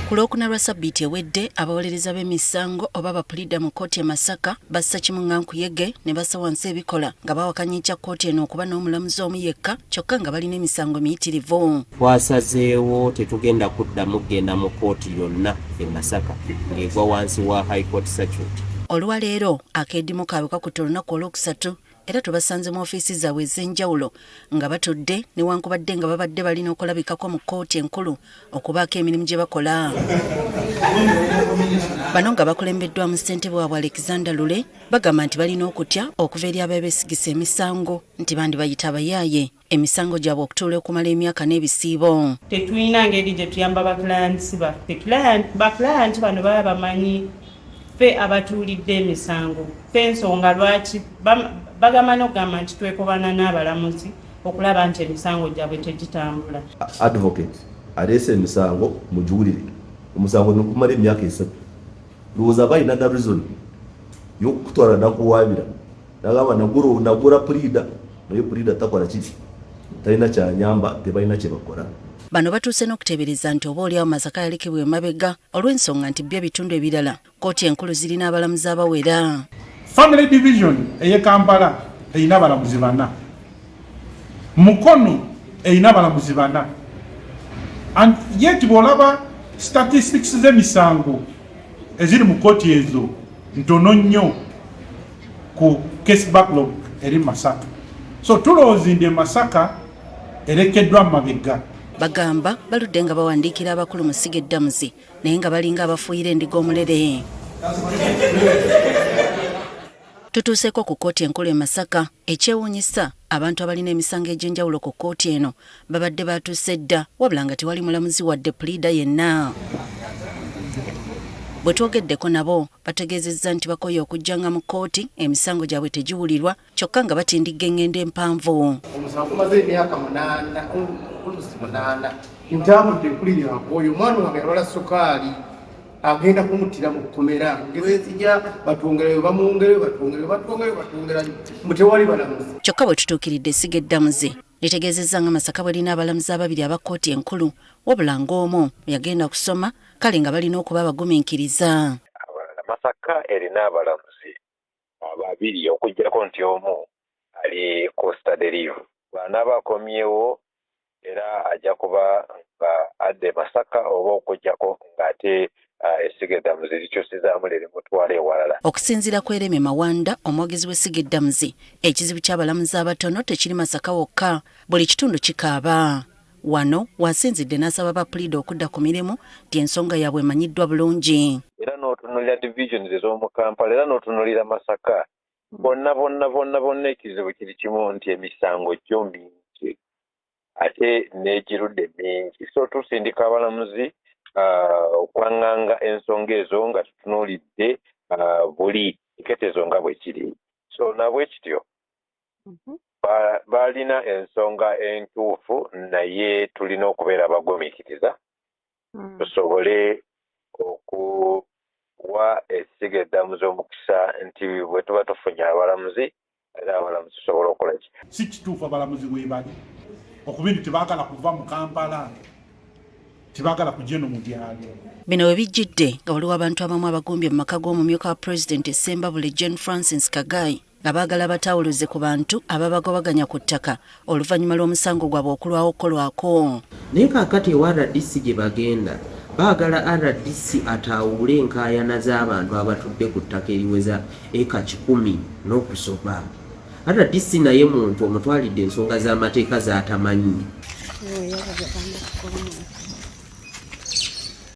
Ku Lwokuna lwa Ssabbiiti ewedde abawolereza b'emisango oba bapulida mu kkooti e Masaka bassa Kimunga Nkuyege ne bassa wansi ebikola nga bawakanyizza kkooti eno okuba n'omulamuzi omu yekka kyokka nga balina emisango miyitirivu. Twasazeewo tetugenda kuddamu kugenda mu kkooti yonna e Masaka ng'egwa wansi wa High Court Circuit. Olwaleero akeedimu kaabwe kakutte olunaku olwokusatu era tubasanze mu ofiisi zaabwe ez'enjawulo nga batudde newankubadde nga babadde balina okulabikako mu kkooti enkulu okubaako emirimu gye bakola. Bano nga bakulembeddwamu ssentebe waabwe Alexander Lule bagamba nti balina okutya okuva eri abeebeesigisa emisango nti bandi bayita abayaaye emisango gyabwe okutuula okumala emyaka n'ebisiibo. Tetulina ngeri gye tuyamba baklayantisi baffe. Baklayanti bano baba bamanyi ffe abatuulidde emisango ffe ensonga lwaki bagamba n'okugamba nti twekobana n'abalamuzi okulaba nti emisango gyabwe tegitambula. Advocate aleese emisango mugiwulire omusango nokumala emyaka 3 lowooza balina da reason y'okutwala nakuwaabira nagamba nagura pulida naye pulida takola kiti talina kyanyamba tebalina kye bakola. Bano batuuse n'okuteebereza nti obaolyawo Masaka yalekebwa emabega olw'ensonga nti byo ebitundu ebirala kkooti enkulu zirina abalamuzi abawera. Family division eye Kampala eyina abalamuzi 4. Mukono eyina abalamuzi 4. And yet bw'olaba statistics z'emisango eziri mu kkooti ezo ntono nnyo ku case backlog eri Masaka. So tulowooza Masaka erekeddwa mabega. Bagamba baludde nga bawandiikira abakulu mu Ssiga Eddamuzi naye nga balinga abafuuyira endiga omulere. Tutuuseeko ku kkooti enkulu e Masaka ekyewuunyisa abantu abalina emisango egy'enjawulo ku kkooti eno babadde batuuse dda wabula nga tewali mulamuzi wadde pulida yenna. Bwe twogeddeko nabo bategeezezza nti bakooye okujjanga mu kkooti emisango gyabwe tegiwulirwa kyokka nga batindigga engendo empanvu. Omusango gumaze emyaka 8 ntambudde kulira oyo omwana wange alwala sukaali agenda kumutira mu kkomera ngezija batwongerayo batwongerayo mutewali balamuzi. Kyokka bwe tutuukiridde Essiga Eddamuzi litegeezezza nga Masaka bwelina abalamuzi ababiri aba kkooti enkulu wabula ng'omu yagenda kusoma kale nga balina okuba abagumiikiriza. Masaka erina abalamuzi ababiri okuggyako nti omu ali ku study leave. Bw'anaaba akomyewo era ajja kuba nga adde Masaka oba okuggyako ng'ate Essiga Eddamuzi likyusizaamu liri mutwala ewalala. Okusinziira ku Ereme Mawanda omwogezi w'Essiga Eddamuzi ekizibu ky'abalamuzi abatono tekiri Masaka wokka buli kitundu kikaaba. Wano wasinzidde n'asaba bapulida okudda ku mirimu nti ensonga yaabwe emanyiddwa bulungi. Era n'otunuulira divisions ez'omu Kampala era n'otunuulira Masaka bonna ekizibu kiri kimu nti emisango gyo mingi ate n'egirudde mingi. So tusindika abalamuzi okwaŋŋanga ensonga ezo nga tutunuulidde buli kiketezo nga bwe kiri. So nabwe kityo balina ensonga entuufu naye tulina okubeera abagumiikiriza tusobole okuwa Essiga Eddamuzi omukisa nti bwe tuba tufunye abalamuzi era abalamuzi tusobole okukola ki. Si kituufu abalamuzi bwe bali okuba nti tebaagala kuva mu Kampala tebaagala kujja eno mu byalo. Bino we bijjidde nga waliwo abantu abamu abagumbye mu maka g'omumyuka wa Pulezidenti Ssembabule Jane Francis Kagai nga baagala batawuluze ku bantu ababagobaganya ku ttaka oluvannyuma lw'omusango gwabwe okulwawo okukolwako. Naye kaakati ewa RDC gye bagenda baagala RDC ataawule enkaayana z'abantu abatudde ku ttaka eriweza eka 10 n'okusoba. RDC naye muntu omutwalidde ensonga z'amateeka z'atamanyi.